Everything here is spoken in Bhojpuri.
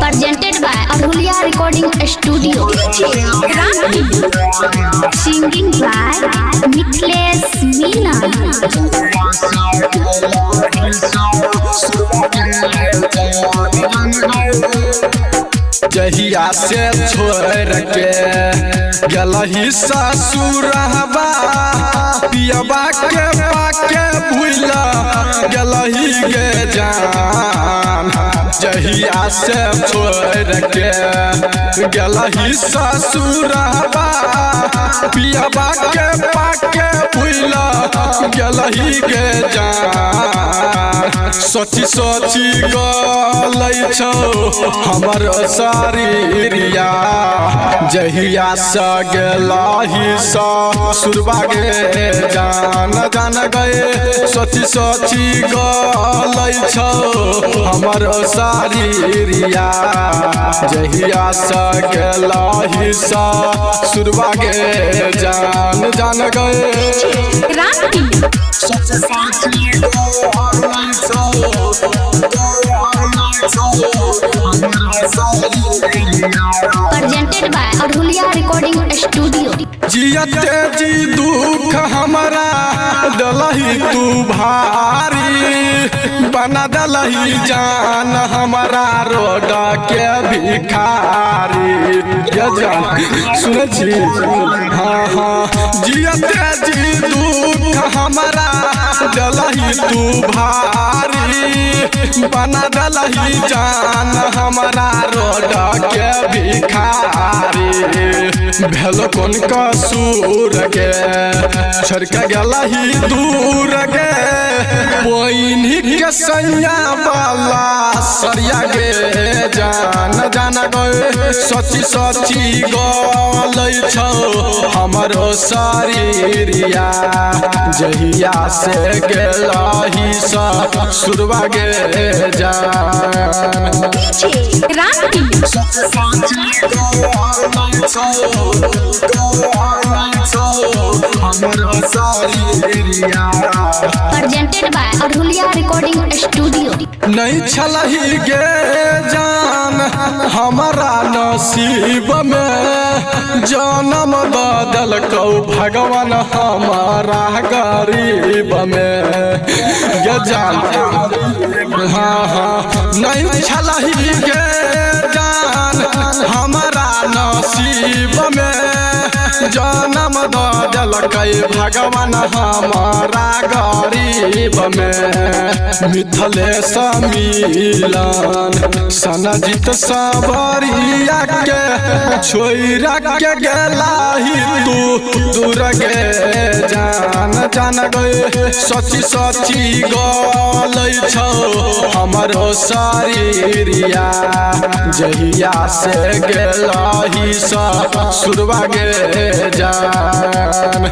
Presented by Abhulia Recording Studio. Singing by Nikhilesh Meena. जहिया से छोड़ के गलही ससुरहबा पियबा के पाके भूला गलही के जान। जहिया से छोड़ के गलही ससुरहबा पियबा के पाके भूला गलही के जान। सोची सोची गलै छौ हमर शरीरिया जहिया से गेलही ससुरबा गे जान जान गए। सोची सोची गलै छौ हमर शरीरिया जहिया से गेलही ससुरबा गे जान जान गए। Presented by Abhulia Recording Studio. जियते जी दुख हमारा दलही तू भारी बना दलही जान हमारा रोड के भिखारी। जान सुने छी हाँ हाँ जियते जी दुख हमारा दलही तू भारी बना दलही जान हमारा रोड के भिखारी। भेल कौन कसूर के छड़का गलही दूर के पोइनी के सैया वाला सरिया गे जान जान गए। सोची सोची गलै छौ हमरो शरीरिया जहिया से गेलही ससुरबा गे जान। Presented by Abhulia Recording Studio. नहीं छलही गे जान हमारा नसीब में जन्म बदल कौ भगवान हमारा गरीब में गे जान। हाँ हाँ नहीं छलही गे जान हमारा नसीब में जन्म बदल कई भगवान हमारा गरीब में। मिथिलेश मिलन सनजीत सबरिया के छोइरा के गेलही तू दूर गे जान जान गए। सोची सोची गलै छौ हमरो शरीरिया जहिया से गेलही ससुरबा गे जान।